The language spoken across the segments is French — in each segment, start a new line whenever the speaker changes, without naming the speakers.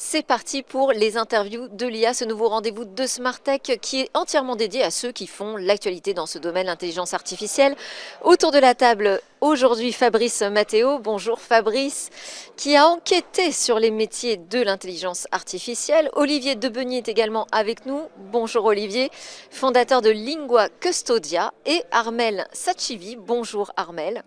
C'est parti pour les interviews de l'IA, ce nouveau rendez-vous de Smart Tech qui est entièrement dédié à ceux qui font l'actualité dans ce domaine, l'intelligence artificielle. Autour de la table, aujourd'hui, Fabrice Matteo. Bonjour Fabrice, qui a enquêté sur les métiers de l'intelligence artificielle. Olivier Debenier est également avec nous. Bonjour Olivier, fondateur de Lingua Custodia. Et Armelle Sachivi. Bonjour Armelle.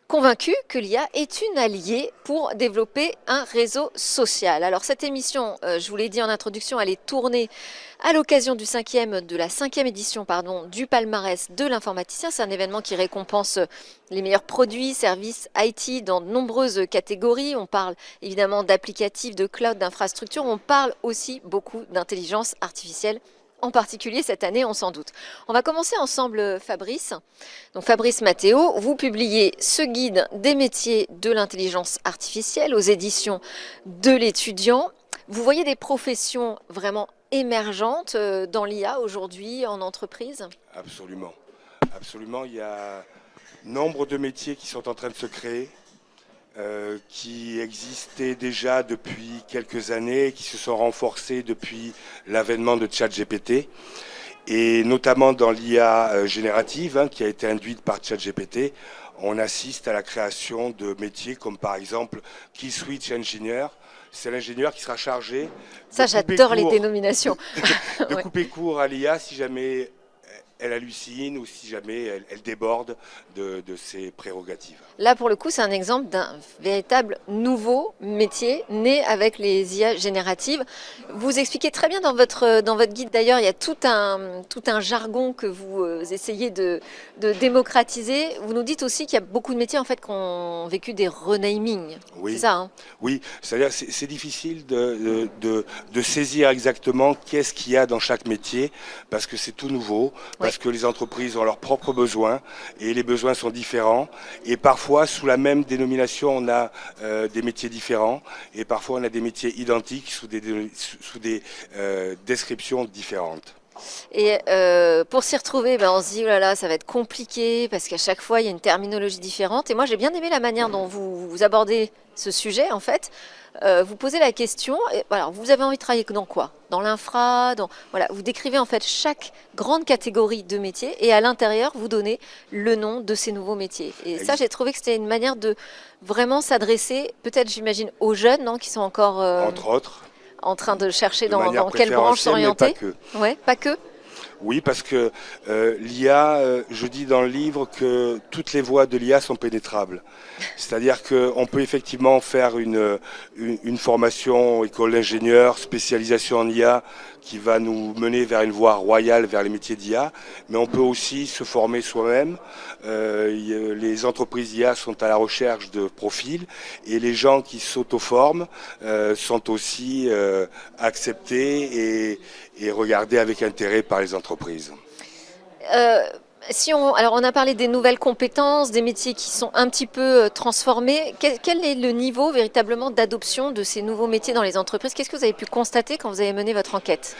Convaincu que l'IA est une alliée pour développer un réseau social. Alors cette émission, je vous l'ai dit en introduction, elle est tournée à l'occasion de la cinquième édition du palmarès de l'informaticien. C'est un événement qui récompense les meilleurs produits, services IT dans de nombreuses catégories. On parle évidemment d'applicatifs, de cloud, d'infrastructures. On parle aussi beaucoup d'intelligence artificielle. En particulier cette année, on s'en doute. On va commencer ensemble, Fabrice. Donc Fabrice Matteo, vous publiez ce guide des métiers de l'intelligence artificielle aux éditions de l'étudiant. Vous voyez des professions vraiment émergentes dans l'IA aujourd'hui en entreprise?
Absolument. Absolument. Il y a nombre de métiers qui sont en train de se créer, qui existaient déjà depuis quelques années, qui se sont renforcés depuis l'avènement de ChatGPT, et notamment dans l'IA générative qui a été induite par ChatGPT. On assiste à la création de métiers comme par exemple Key Switch Engineer. C'est l'ingénieur qui sera chargé
Ça, j'adore les dénominations.
de couper court à l'IA si jamais elle hallucine ou si jamais elle déborde de ses prérogatives.
Là, pour le coup, c'est un exemple d'un véritable nouveau métier né avec les IA génératives. Vous expliquez très bien dans votre guide, d'ailleurs, il y a tout un jargon que vous essayez de démocratiser. Vous nous dites aussi qu'il y a beaucoup de métiers en fait, qui ont vécu des renamings.
Oui.
C'est ça, hein?
Oui, c'est-à-dire c'est difficile de saisir exactement qu'est-ce qu'il y a dans chaque métier parce que c'est tout nouveau, parce que les entreprises ont leurs propres besoins et les besoins sont différents. Et parfois, sous la même dénomination, on a des métiers différents et parfois on a des métiers identiques sous des descriptions différentes.
Et pour s'y retrouver, on se dit, oh là là, ça va être compliqué parce qu'à chaque fois, il y a une terminologie différente. Et moi, j'ai bien aimé la manière dont vous abordez ce sujet, en fait. Vous posez la question, et, voilà, vous avez envie de travailler dans quoi? Dans l'infra, voilà, vous décrivez en fait chaque grande catégorie de métiers et à l'intérieur, vous donnez le nom de ces nouveaux métiers. Et ça, j'ai trouvé que c'était une manière de vraiment s'adresser, peut-être, j'imagine, aux jeunes, non, qui sont encore...
Entre autres.
En train de chercher
De
dans quelle branche s'orienter.
Pas que.
Ouais, pas que.
Oui, parce que l'IA, je dis dans le livre que toutes les voies de l'IA sont pénétrables. C'est-à-dire qu'on peut effectivement faire une formation école d'ingénieur, spécialisation en IA, qui va nous mener vers une voie royale, vers les métiers d'IA, mais on peut aussi se former soi-même. Les entreprises IA sont à la recherche de profils et les gens qui s'auto-forment sont aussi acceptés et regardés avec intérêt par les entreprises.
Alors on a parlé des nouvelles compétences, des métiers qui sont un petit peu transformés. Quel est le niveau véritablement d'adoption de ces nouveaux métiers dans les entreprises? Qu'est-ce que vous avez pu constater quand vous avez mené votre enquête?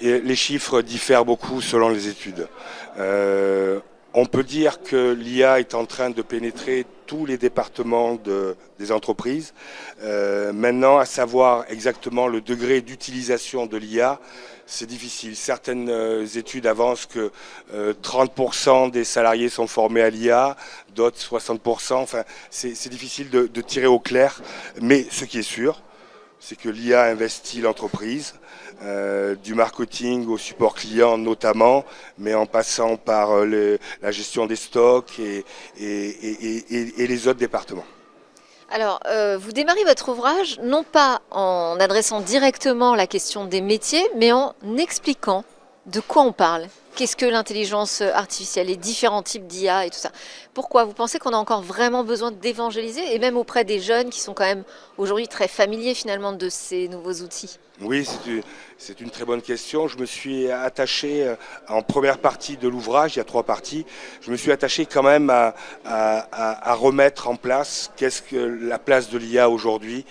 Les chiffres diffèrent beaucoup selon les études. On peut dire que l'IA est en train de pénétrer tous les départements des entreprises. Maintenant, à savoir exactement le degré d'utilisation de l'IA, c'est difficile. Certaines études avancent que 30% des salariés sont formés à l'IA, d'autres 60%. Enfin, c'est difficile de tirer au clair. Mais ce qui est sûr, c'est que l'IA investit l'entreprise, du marketing au support client notamment, mais en passant par la gestion des stocks et les autres départements.
Alors, vous démarrez votre ouvrage non pas en adressant directement la question des métiers, mais en expliquant de quoi on parle. Qu'est-ce que l'intelligence artificielle, les différents types d'IA et tout ça. Pourquoi? Vous pensez qu'on a encore vraiment besoin d'évangéliser, et même auprès des jeunes qui sont quand même aujourd'hui très familiers finalement de ces nouveaux outils?
Oui, c'est une très bonne question. Je me suis attaché, en première partie de l'ouvrage, il y a 3 parties, je me suis attaché quand même à remettre en place qu'est-ce que la place de l'IA aujourd'hui,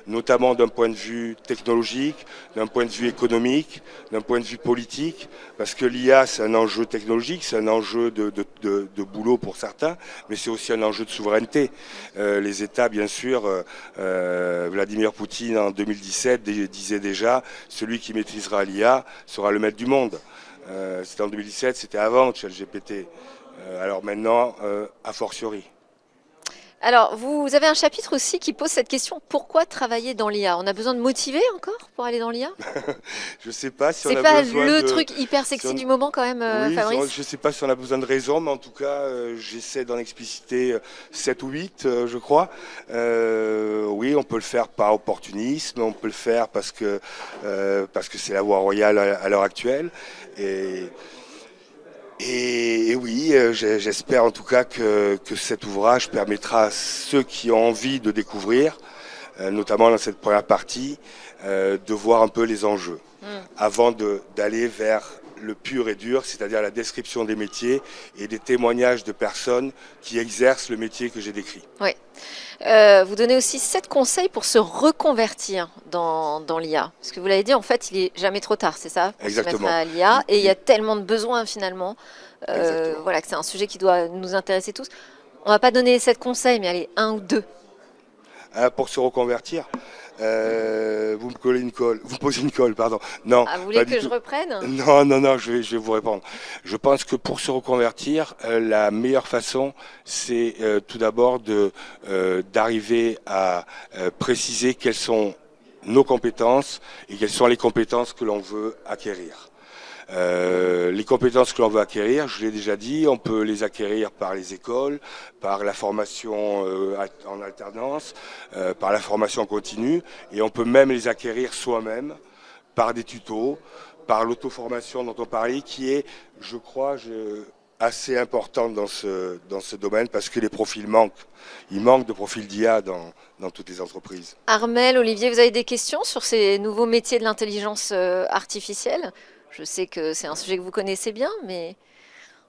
notamment d'un point de vue technologique, d'un point de vue économique, d'un point de vue politique, parce que l'IA c'est un enjeu technologique, c'est un enjeu de boulot pour certains, mais c'est aussi un enjeu de souveraineté. Les États, bien sûr, Vladimir Poutine en 2017 disait déjà « celui qui maîtrisera l'IA sera le maître du monde ». C'était en 2017, c'était avant ChatGPT. Alors maintenant, a fortiori.
Alors, vous avez un chapitre aussi qui pose cette question, pourquoi travailler dans l'IA? On a besoin de motiver encore pour aller dans l'IA?
Je ne sais pas si on
C'est
a
pas
besoin
le
de...
truc hyper sexy du moment quand même,
Oui,
Fabrice?
je ne sais pas si on a besoin de raison, mais en tout cas, j'essaie d'en expliciter 7 ou 8, je crois. Oui, on peut le faire par opportunisme, on peut le faire parce que c'est la voie royale à l'heure actuelle. Et oui, j'espère en tout cas que cet ouvrage permettra à ceux qui ont envie de découvrir, notamment dans cette première partie, de voir un peu les enjeux, avant d'aller vers le pur et dur, c'est-à-dire la description des métiers et des témoignages de personnes qui exercent le métier que j'ai décrit.
Oui. Vous donnez aussi 7 conseils pour se reconvertir dans l'IA. Parce que vous l'avez dit, en fait, il n'est jamais trop tard, c'est ça? Pour
Exactement.
se mettre à l'IA. Et il y a tellement de besoins finalement. Voilà, que c'est un sujet qui doit nous intéresser tous. On ne va pas donner 7 conseils, mais allez, 1 ou 2.
Pour se reconvertir, vous me collez une colle, vous me posez une colle, pardon. Non,
Ah, vous voulez que je reprenne?
Non, je vais vous répondre. Je pense que pour se reconvertir, la meilleure façon, c'est tout d'abord d'arriver à préciser quelles sont nos compétences et quelles sont les compétences que l'on veut acquérir. Les compétences que l'on veut acquérir, je l'ai déjà dit, on peut les acquérir par les écoles, par la formation en alternance, par la formation continue, et on peut même les acquérir soi-même par des tutos, par l'auto-formation dont on parlait, qui est, je crois, assez importante dans ce domaine, parce que les profils manquent. Il manque de profils d'IA dans toutes les entreprises.
Armelle, Olivier, vous avez des questions sur ces nouveaux métiers de l'intelligence artificielle? Je sais que c'est un sujet que vous connaissez bien, mais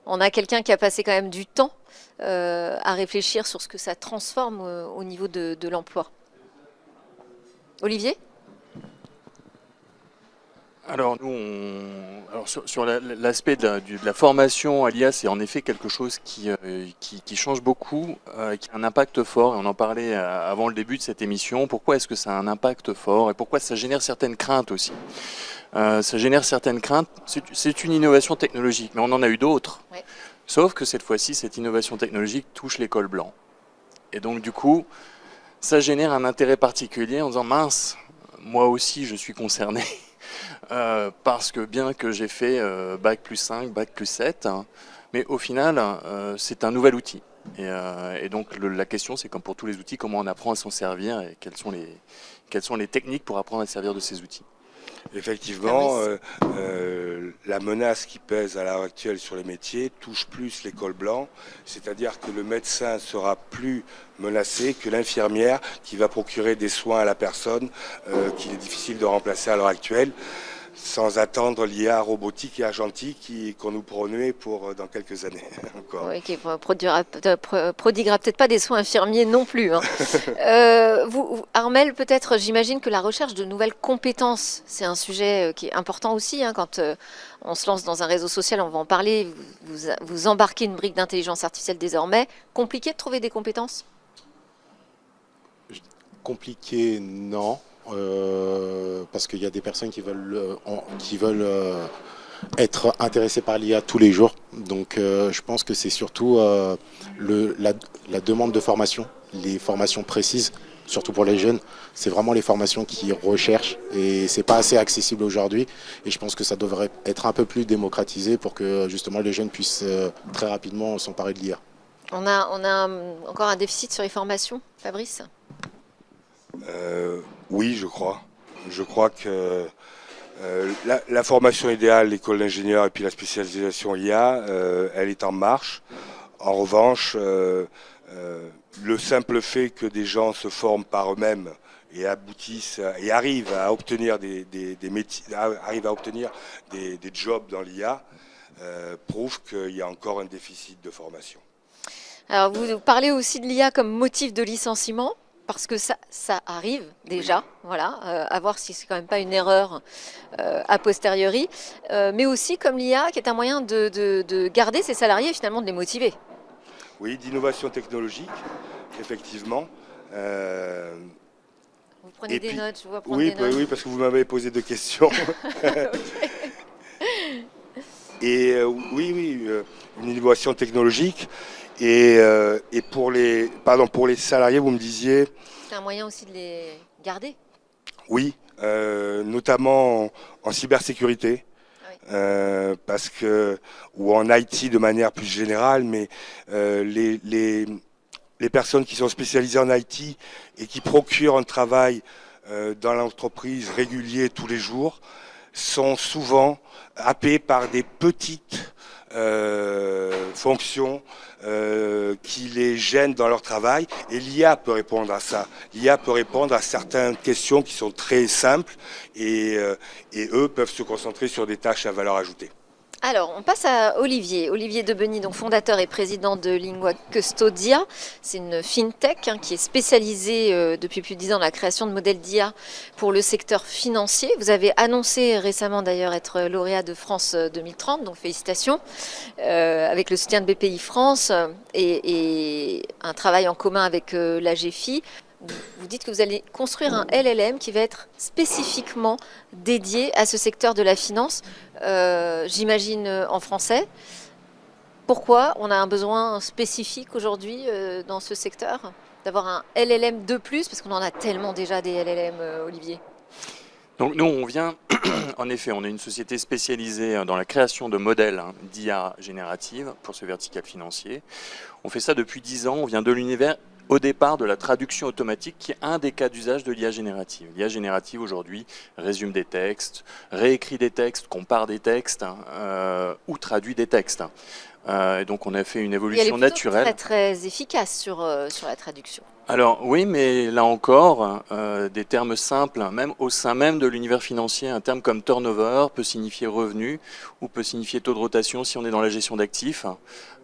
on a quelqu'un qui a passé quand même du temps à réfléchir sur ce que ça transforme au niveau de l'emploi. Olivier?
Alors nous, sur l'aspect de la formation à l'IA, c'est en effet quelque chose qui change beaucoup, qui a un impact fort, et on en parlait avant le début de cette émission. Pourquoi est-ce que ça a un impact fort et pourquoi ça génère certaines craintes aussi? Ça génère certaines craintes, c'est une innovation technologique, mais on en a eu d'autres. Ouais. Sauf que cette fois-ci, cette innovation technologique touche les cols blancs. Et donc du coup, ça génère un intérêt particulier en disant « mince, moi aussi je suis concerné ». Parce que bien que j'ai fait Bac plus 5, Bac plus 7, hein, mais au final, c'est un nouvel outil. Et donc la question, c'est comme pour tous les outils, comment on apprend à s'en servir et quelles sont les techniques pour apprendre à se servir de ces outils.
Effectivement, la menace qui pèse à l'heure actuelle sur les métiers touche plus les cols blancs, c'est-à-dire que le médecin sera plus menacé que l'infirmière qui va procurer des soins à la personne qu'il est difficile de remplacer à l'heure actuelle, sans attendre l'IA robotique et agentique qu'on nous promet pour dans quelques années encore.
Oui, qui ne prodiguera peut-être pas des soins infirmiers non plus. Hein. Armelle, peut-être, j'imagine que la recherche de nouvelles compétences, c'est un sujet qui est important aussi. Hein, quand on se lance dans un réseau social, on va en parler, vous embarquez une brique d'intelligence artificielle désormais. Compliqué de trouver des compétences?
Compliqué, non. Parce qu'il y a des personnes qui veulent être intéressées par l'IA tous les jours. Donc je pense que c'est surtout la demande de formation, les formations précises, surtout pour les jeunes. C'est vraiment les formations qu'ils recherchent et c'est pas assez accessible aujourd'hui. Et je pense que ça devrait être un peu plus démocratisé pour que justement les jeunes puissent très rapidement s'emparer de l'IA.
On a encore un déficit sur les formations, Fabrice?
Oui, je crois. Je crois que la formation idéale, l'école d'ingénieur et puis la spécialisation IA, elle est en marche. En revanche, le simple fait que des gens se forment par eux-mêmes et aboutissent et arrivent à obtenir des métiers, arrivent à obtenir des jobs dans l'IA, prouve qu'il y a encore un déficit de formation.
Alors, vous parlez aussi de l'IA comme motif de licenciement. Parce que ça arrive déjà, voilà, à voir si c'est quand même pas une erreur a posteriori, mais aussi comme l'IA qui est un moyen de garder ses salariés et finalement de les motiver.
Oui, d'innovation technologique, effectivement.
Vous prenez
Et
des
puis,
notes, je vois prendre
oui,
des notes.
oui, parce que vous m'avez posé 2 questions. Et oui, oui, une innovation technologique. Et pour les salariés, vous me disiez,
C'est un moyen aussi de les garder.
oui, notamment en cybersécurité,
Ah oui.
parce que, ou en IT de manière plus générale, mais les personnes qui sont spécialisées en IT et qui procurent un travail dans l'entreprise régulier tous les jours sont souvent happés par des petites fonctions qui les gênent dans leur travail. Et l'IA peut répondre à ça. L'IA peut répondre à certaines questions qui sont très simples et eux peuvent se concentrer sur des tâches à valeur ajoutée.
Alors, on passe à Olivier. Olivier Debeny, donc fondateur et président de Lingua Custodia. C'est une fintech qui est spécialisée depuis plus de 10 ans dans la création de modèles d'IA pour le secteur financier. Vous avez annoncé récemment d'ailleurs être lauréat de France 2030, donc félicitations, avec le soutien de BPI France et un travail en commun avec l'AGFI. Vous dites que vous allez construire un LLM qui va être spécifiquement dédié à ce secteur de la finance, j'imagine en français. Pourquoi on a un besoin spécifique aujourd'hui dans ce secteur d'avoir un LLM de plus, parce qu'on en a tellement déjà des LLM, Olivier.
Donc nous, on vient, en effet, on est une société spécialisée dans la création de modèles d'IA générative pour ce vertical financier. On fait ça depuis 10 ans, on vient de l'univers au départ de la traduction automatique qui est un des cas d'usage de l'IA générative. L'IA générative aujourd'hui résume des textes, réécrit des textes, compare des textes ou traduit des textes. Et donc on a fait une évolution naturelle.
Elle est très très efficace sur la traduction.
Alors oui, mais là encore, des termes simples, même au sein même de l'univers financier, un terme comme turnover peut signifier revenu ou peut signifier taux de rotation si on est dans la gestion d'actifs.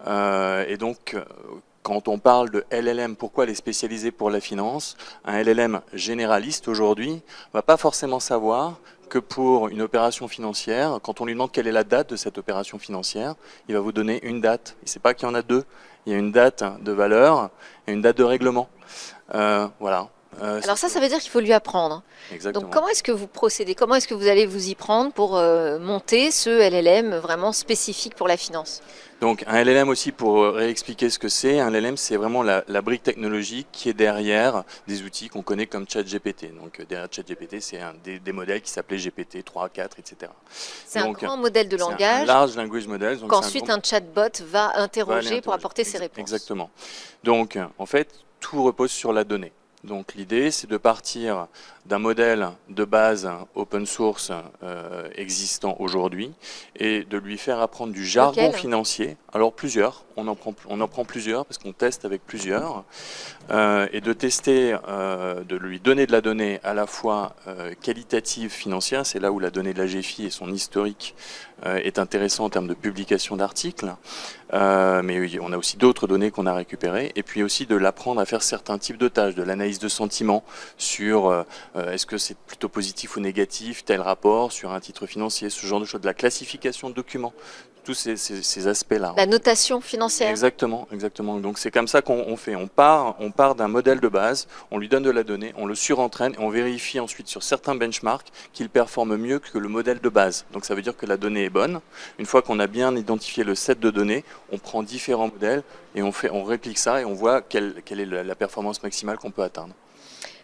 Et donc, quand on parle de LLM, pourquoi elle est spécialisée pour la finance? Un LLM généraliste aujourd'hui ne va pas forcément savoir que pour une opération financière, quand on lui demande quelle est la date de cette opération financière, il va vous donner une date. Il ne sait pas qu'il y en a deux. Il y a une date de valeur et une date de règlement. Voilà.
Alors ça veut dire qu'il faut lui apprendre.
Exactement.
Donc comment est-ce que vous procédez? Comment est-ce que vous allez vous y prendre pour monter ce LLM vraiment spécifique pour la finance?
Donc un LLM aussi, pour réexpliquer ce que c'est, un LLM c'est vraiment la brique technologique qui est derrière des outils qu'on connaît comme ChatGPT. Donc derrière ChatGPT, c'est des modèles qui s'appelaient GPT 3, 4, etc.
C'est un grand modèle de langage.
C'est un large language model.
Qu'ensuite un chatbot va interroger pour apporter ses réponses.
Exactement. Donc en fait, tout repose sur la donnée. Donc l'idée, c'est de partir d'un modèle de base open source existant aujourd'hui et de lui faire apprendre du jargon financier. Alors plusieurs, on en prend plusieurs parce qu'on teste avec plusieurs et de tester, de lui donner de la donnée à la fois qualitative financière, c'est là où la donnée de la GFI et son historique est intéressant en termes de publication d'articles, mais on a aussi d'autres données qu'on a récupérées, et puis aussi de l'apprendre à faire certains types de tâches, de l'analyse de sentiments sur est-ce que c'est plutôt positif ou négatif, tel rapport sur un titre financier, ce genre de choses, de la classification de documents, tous ces aspects-là.
La notation financière.
Exactement, exactement. Donc c'est comme ça qu'on fait. On part d'un modèle de base, on lui donne de la donnée, on le surentraîne et on vérifie ensuite sur certains benchmarks qu'il performe mieux que le modèle de base. Donc ça veut dire que la donnée est bonne. Une fois qu'on a bien identifié le set de données, on prend différents modèles et on réplique ça et on voit quelle est la performance maximale qu'on peut atteindre.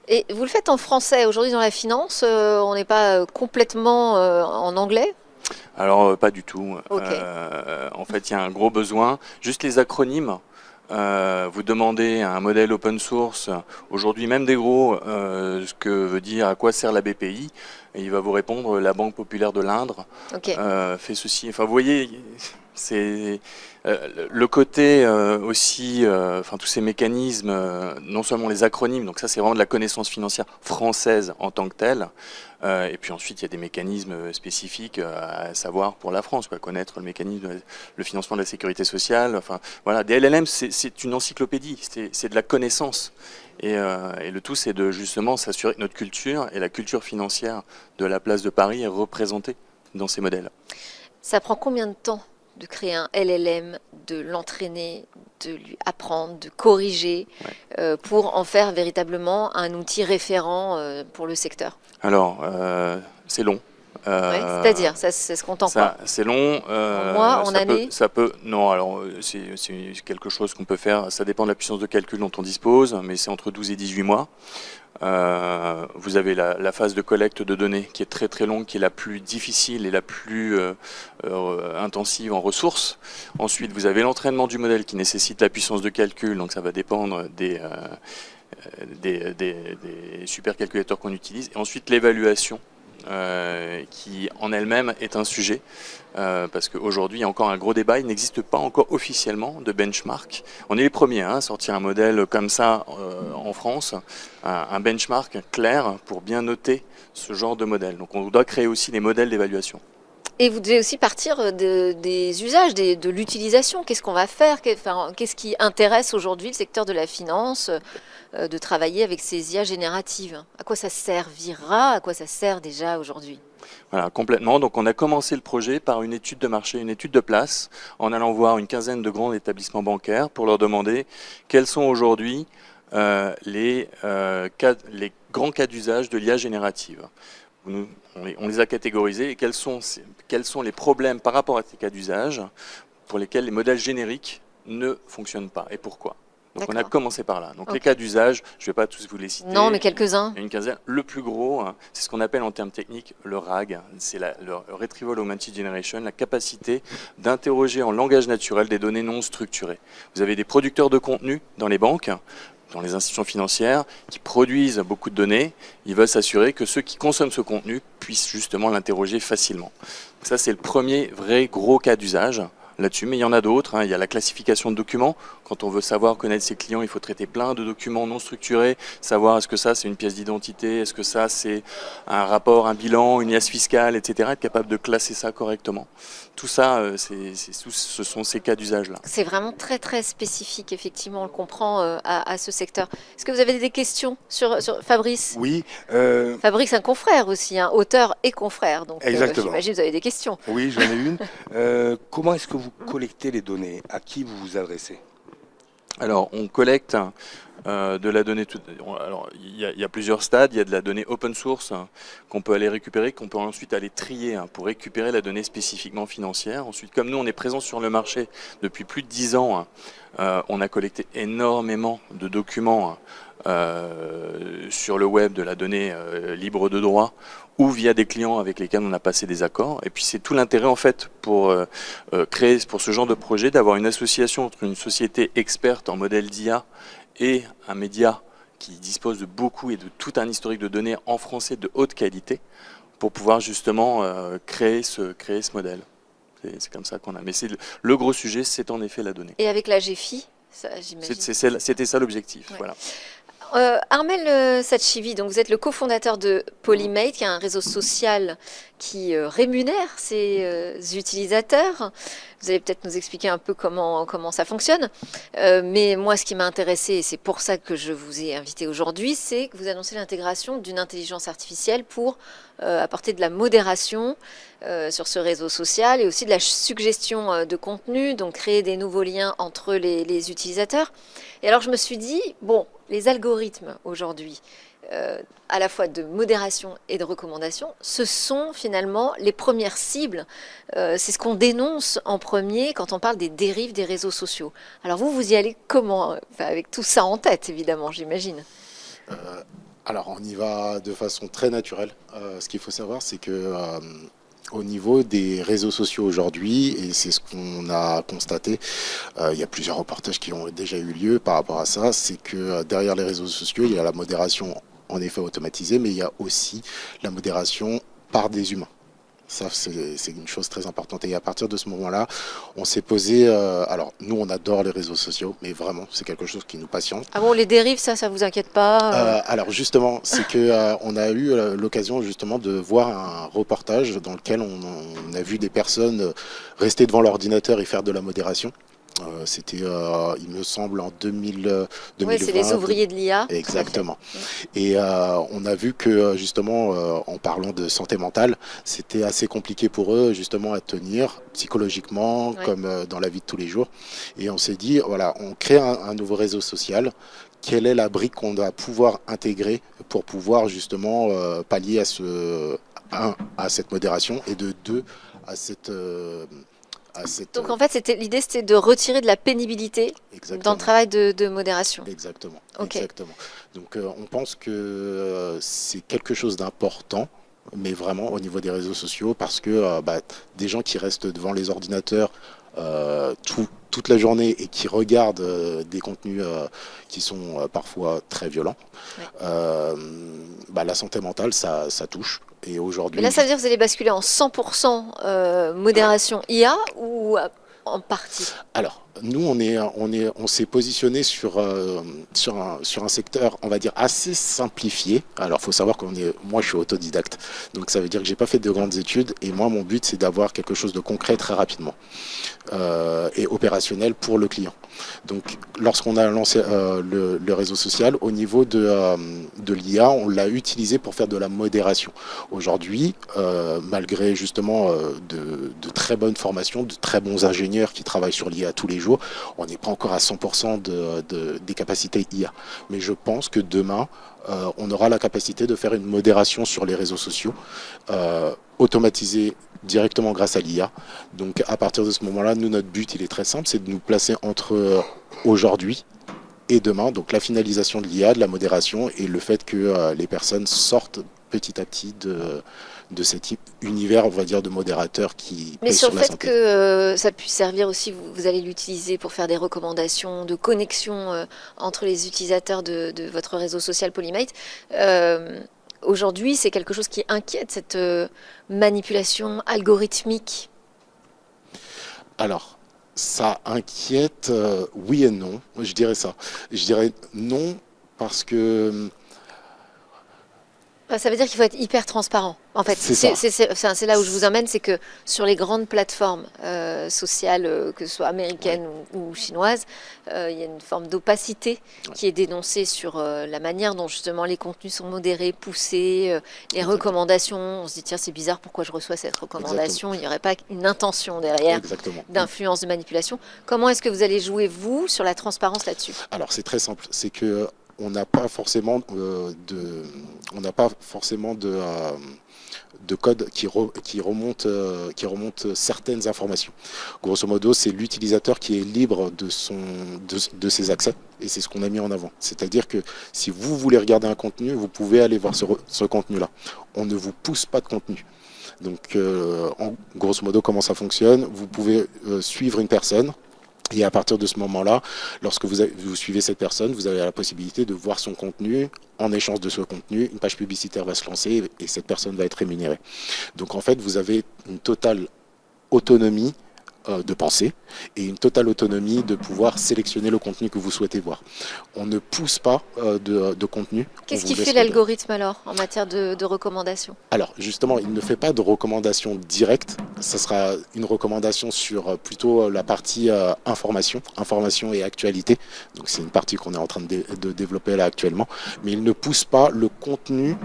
Et vous le faites en français. Aujourd'hui dans la finance, on n'est pas complètement en anglais?
Alors pas du tout.
Okay.
En fait, il y a un gros besoin. Juste les acronymes. Vous demandez à un modèle open source, aujourd'hui même des gros, ce que veut dire, à quoi sert la BPI, et il va vous répondre la Banque Populaire de l'Indre fait ceci. Enfin, vous voyez, c'est le côté aussi, enfin tous ces mécanismes, non seulement les acronymes, donc ça c'est vraiment de la connaissance financière française en tant que telle. Et puis ensuite, il y a des mécanismes spécifiques à savoir pour la France, connaître le mécanisme, le financement de la sécurité sociale. Enfin, voilà, des LLM, c'est une encyclopédie, c'est de la connaissance. Et le tout, c'est de justement s'assurer que notre culture et la culture financière de la place de Paris est représentée dans ces modèles.
Ça prend combien de temps de créer un LLM, de l'entraîner, de lui apprendre, de corriger, pour en faire véritablement un outil référent pour le secteur?
Alors, c'est long.
Ouais, c'est-à-dire, ça se compte en quoi?
C'est long.
En mois, en années?
Non, alors c'est quelque chose qu'on peut faire. Ça dépend de la puissance de calcul dont on dispose, mais c'est entre 12 et 18 mois. Vous avez la phase de collecte de données qui est très très longue, qui est la plus difficile et la plus intensive en ressources. Ensuite, vous avez l'entraînement du modèle qui nécessite la puissance de calcul, donc ça va dépendre des supercalculateurs qu'on utilise. Et ensuite, l'évaluation. Qui en elle-même est un sujet, parce qu'aujourd'hui il y a encore un gros débat, il n'existe pas encore officiellement de benchmark. On est les premiers à sortir un modèle comme ça en France, un benchmark clair pour bien noter ce genre de modèle. Donc on doit créer aussi des modèles d'évaluation.
Et vous devez aussi partir des usages, de l'utilisation. Qu'est-ce qu'on va faire? Qu'est-ce qui intéresse aujourd'hui le secteur de la finance, de travailler avec ces IA génératives? À quoi ça servira? À quoi ça sert déjà aujourd'hui?
Voilà, complètement. Donc on a commencé le projet par une étude de marché, une étude de place, en allant voir une quinzaine de grands établissements bancaires pour leur demander quels sont aujourd'hui les grands cas d'usage de l'IA générative. On les a catégorisés et quels sont les problèmes par rapport à ces cas d'usage pour lesquels les modèles génériques ne fonctionnent pas et pourquoi. Donc on a commencé par là. Donc les cas d'usage, je ne vais pas tous vous les citer.
Non, mais quelques-uns.
Il y a une quinzaine. Le plus gros, c'est ce qu'on appelle en termes techniques le RAG. C'est le Retrieval Augmented Generation, la capacité d'interroger en langage naturel des données non structurées. Vous avez des producteurs de contenu dans les banques, dans les institutions financières, qui produisent beaucoup de données. Ils veulent s'assurer que ceux qui consomment ce contenu puissent justement l'interroger facilement. Donc ça, c'est le premier vrai gros cas d'usage là-dessus, mais il y en a d'autres. Il y a la classification de documents. Quand on veut savoir connaître ses clients, il faut traiter plein de documents non structurés, savoir est-ce que ça c'est une pièce d'identité, est-ce que ça c'est un rapport, un bilan, une liasse fiscale, etc. Être capable de classer ça correctement. Tout ça, ce sont ces cas d'usage-là.
C'est vraiment très très spécifique, effectivement, on le comprend à ce secteur. Est-ce que vous avez des questions sur Fabrice?
Oui.
Fabrice, un confrère aussi, auteur et confrère, donc
Exactement.
j'imagine que vous avez des questions.
Oui, j'en ai une. Comment est-ce que vous collectez les données? À qui vous vous adressez?
Alors, on collecte de la donnée. Alors, il y a plusieurs stades. Il y a de la donnée open source qu'on peut aller récupérer, qu'on peut ensuite aller trier pour récupérer la donnée spécifiquement financière. Ensuite, comme nous, on est présent sur le marché depuis plus de 10 ans, on a collecté énormément de documents sur le web, de la donnée libre de droit, ou via des clients avec lesquels on a passé des accords. Et puis c'est tout l'intérêt en fait pour créer pour ce genre de projet d'avoir une association entre une société experte en modèle d'IA et un média qui dispose de beaucoup et de tout un historique de données en français de haute qualité pour pouvoir justement créer ce modèle. C'est comme ça qu'on a. Mais le gros sujet, c'est en effet la donnée.
Et avec la GFI, j'imagine.
C'était ça l'objectif.
Ouais.
Voilà.
Armel Sachivi, donc vous êtes le cofondateur de Polymate, qui est un réseau social qui rémunère ses utilisateurs. Vous allez peut-être nous expliquer un peu comment ça fonctionne. Mais moi, ce qui m'a intéressé, et c'est pour ça que je vous ai invité aujourd'hui, c'est que vous annoncez l'intégration d'une intelligence artificielle pour apporter de la modération sur ce réseau social et aussi de la suggestion de contenu, donc créer des nouveaux liens entre les utilisateurs. Et alors je me suis dit, bon, les algorithmes aujourd'hui, à la fois de modération et de recommandation, ce sont finalement les premières cibles. C'est ce qu'on dénonce en premier quand on parle des dérives des réseaux sociaux. Alors vous y allez comment? Avec tout ça en tête, évidemment, j'imagine.
Alors on y va de façon très naturelle. Ce qu'il faut savoir, c'est que au niveau des réseaux sociaux aujourd'hui, et c'est ce qu'on a constaté, il y a plusieurs reportages qui ont déjà eu lieu par rapport à ça, c'est que derrière les réseaux sociaux, il y a la modération en effet automatisée, mais il y a aussi la modération par des humains. Ça, c'est une chose très importante. Et à partir de ce moment-là, on s'est posé... alors, nous, on adore les réseaux sociaux, mais vraiment, c'est quelque chose qui nous passionne.
Ah bon, les dérives, ça vous inquiète pas?
Alors, justement, c'est que on a eu l'occasion, justement, de voir un reportage dans lequel on a vu des personnes rester devant l'ordinateur et faire de la modération. C'était, il me semble, en 2020.
c'est les ouvriers de l'IA.
Exactement. Et on a vu que justement, en parlant de santé mentale, c'était assez compliqué pour eux justement à tenir psychologiquement,
Ouais.
comme dans la vie de tous les jours. Et on s'est dit, voilà, on crée un nouveau réseau social. Quelle est la brique qu'on doit pouvoir intégrer pour pouvoir justement pallier à cette modération et de deux, à cette...
Donc en fait, l'idée, c'était de retirer de la pénibilité dans le
Exactement.
travail de modération.
Exactement,
Ok.
exactement. Donc on pense que c'est quelque chose d'important, mais vraiment au niveau des réseaux sociaux, parce que des gens qui restent devant les ordinateurs toute la journée et qui regardent des contenus qui sont parfois très violents, la santé mentale, ça touche. Et aujourd'hui,
Mais là, ça veut dire que vous allez basculer en 100% modération IA ou en partie?
alors, nous, on s'est positionné sur un secteur, on va dire, assez simplifié. Alors, il faut savoir moi, je suis autodidacte. Donc, ça veut dire que j'ai pas fait de grandes études. Et moi, mon but, c'est d'avoir quelque chose de concret très rapidement et opérationnel pour le client. Donc, lorsqu'on a lancé le réseau social, au niveau de l'IA, on l'a utilisé pour faire de la modération. Aujourd'hui, malgré justement de très bonnes formations, de très bons ingénieurs qui travaillent sur l'IA tous les jours, on n'est pas encore à 100% des capacités IA. Mais je pense que demain, on aura la capacité de faire une modération sur les réseaux sociaux, automatisée directement grâce à l'IA. Donc à partir de ce moment-là, nous, notre but, il est très simple, c'est de nous placer entre aujourd'hui et demain. Donc la finalisation de l'IA, de la modération et le fait que les personnes sortent petit à petit de cet univers, on va dire, de modérateurs qui
Mais
pèsent
sur
sur
le
la
fait
santé.
que ça puisse servir aussi, vous allez l'utiliser pour faire des recommandations de connexion entre les utilisateurs de votre réseau social Polymate. Aujourd'hui, c'est quelque chose qui inquiète, cette manipulation algorithmique.
Alors, ça inquiète, oui et non, je dirais ça. Je dirais non parce que
Ça veut dire qu'il faut être hyper transparent. En fait,
c'est ça.
c'est là où je vous emmène, c'est que sur les grandes plateformes sociales, que ce soit américaines ou chinoises, il y a une forme d'opacité qui est dénoncée sur la manière dont justement les contenus sont modérés, poussés, les
Exactement.
recommandations. On se dit, tiens, c'est bizarre, pourquoi je reçois cette recommandation? Il n'y aurait pas une intention derrière
Exactement.
d'influence, de manipulation. Comment est-ce que vous allez jouer, vous, sur la transparence là-dessus?
Alors, c'est très simple. C'est que on n'a pas forcément de code qui remonte certaines informations. Grosso modo, c'est l'utilisateur qui est libre de ses accès et c'est ce qu'on a mis en avant. C'est-à-dire que si vous voulez regarder un contenu, vous pouvez aller voir ce contenu-là. On ne vous pousse pas de contenu. Donc, grosso modo, comment ça fonctionne? Vous pouvez suivre une personne. Et à partir de ce moment-là, lorsque vous suivez cette personne, vous avez la possibilité de voir son contenu. En échange de ce contenu, une page publicitaire va se lancer et cette personne va être rémunérée. Donc en fait, vous avez une totale autonomie de pensée et une totale autonomie de pouvoir sélectionner le contenu que vous souhaitez voir. On ne pousse pas de contenu.
Qu'est-ce
On
qui
vous laisse
fait
libre.
l'algorithme alors en matière de recommandations?
Alors justement, il ne fait pas de recommandation directe. Ça sera une recommandation sur plutôt la partie information et actualité. Donc c'est une partie qu'on est en train de développer là actuellement. Mais il ne pousse pas le contenu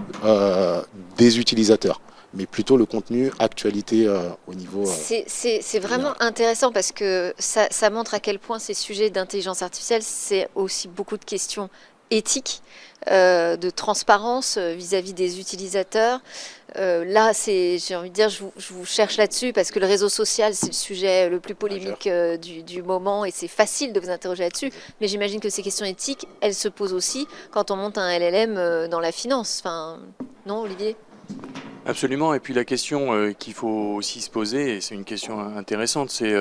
des utilisateurs, mais plutôt le contenu actualité au niveau...
C'est vraiment intéressant parce que ça montre à quel point ces sujets d'intelligence artificielle, c'est aussi beaucoup de questions éthiques, de transparence vis-à-vis des utilisateurs. Là, j'ai envie de dire, je vous cherche là-dessus parce que le réseau social, c'est le sujet le plus polémique du moment et c'est facile de vous interroger là-dessus. Mais j'imagine que ces questions éthiques, elles se posent aussi quand on monte un LLM dans la finance. Enfin, non, Olivier?
Absolument. Et puis la question qu'il faut aussi se poser, et c'est une question intéressante, c'est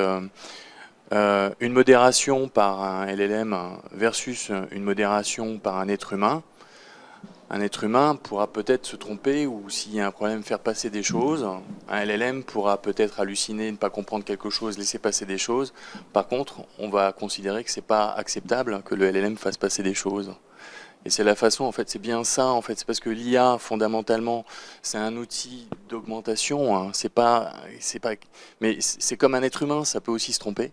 une modération par un LLM versus une modération par un être humain. Un être humain pourra peut-être se tromper ou s'il y a un problème faire passer des choses. Un LLM pourra peut-être halluciner, ne pas comprendre quelque chose, laisser passer des choses. Par contre, on va considérer que c'est pas acceptable que le LLM fasse passer des choses. Et c'est la façon, en fait, c'est bien ça, en fait, c'est parce que l'IA, fondamentalement, c'est un outil d'augmentation, hein. C'est pas, mais c'est comme un être humain, ça peut aussi se tromper.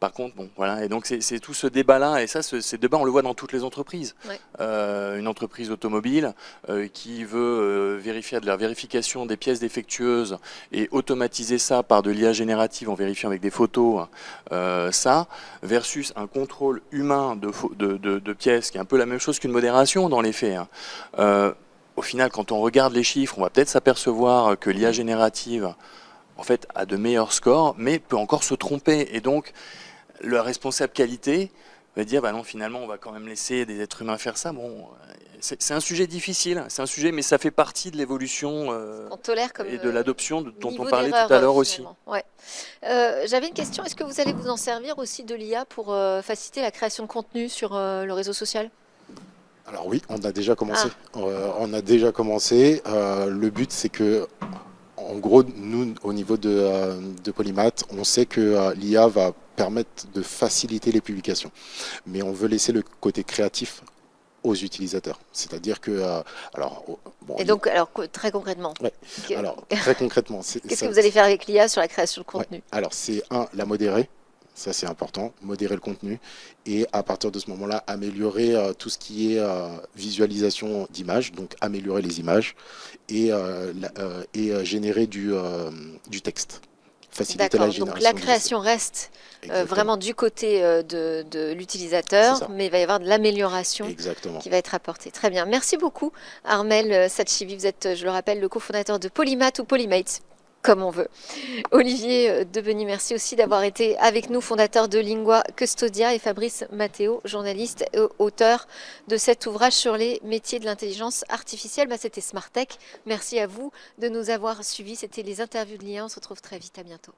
Par contre, bon, voilà. Et donc, c'est tout ce débat-là. Et ça, ces débats, on le voit dans toutes les entreprises.
Ouais.
Une entreprise automobile qui veut vérifier de la vérification des pièces défectueuses et automatiser ça par de l'IA générative en vérifiant avec des photos, ça, versus un contrôle humain de pièces, qui est un peu la même chose qu'une modération dans les faits. Au final, quand on regarde les chiffres, on va peut-être s'apercevoir que l'IA générative, en fait, a de meilleurs scores, mais peut encore se tromper. Et donc, le responsable qualité va dire, bah non, finalement, on va quand même laisser des êtres humains faire ça. Bon, c'est un sujet difficile, c'est un sujet, mais ça fait partie de l'évolution
On tolère comme
et de l'adoption dont
niveau
on parlait tout
d'erreur,
à l'heure aussi.
finalement. Ouais. J'avais une question, est-ce que vous allez vous en servir aussi de l'IA pour faciliter la création de contenu sur le réseau social?
Alors oui, on a déjà commencé. On a déjà commencé. Le but, c'est que, en gros, nous, au niveau de Polymath, on sait que l'IA va permettre de faciliter les publications. Mais on veut laisser le côté créatif aux utilisateurs. C'est-à-dire que... bon,
Et donc, alors, très concrètement,
ouais.
que-
Alors, très concrètement...
qu'est-ce que vous allez faire avec l'IA sur la création de contenu?
Ouais. Alors, c'est la modérer. Ça, c'est important, modérer le contenu et à partir de ce moment-là, améliorer tout ce qui est visualisation d'images, donc améliorer les images et générer du texte, faciliter la
D'accord,
génération.
donc la création reste
Exactement.
vraiment du côté de
C'est
l'utilisateur,
ça.
mais il va y avoir de l'amélioration
Exactement.
qui va être apportée. Très bien, merci beaucoup Armel Satchivi, vous êtes, je le rappelle, le cofondateur de Polymath ou Polymate, comme on veut. Olivier Debeny, merci aussi d'avoir été avec nous, fondateur de Lingua Custodia, et Fabrice Matteo, journaliste et auteur de cet ouvrage sur les métiers de l'intelligence artificielle. C'était Smartech. Merci à vous de nous avoir suivis. C'était les interviews de l'IA. On se retrouve très vite. À bientôt.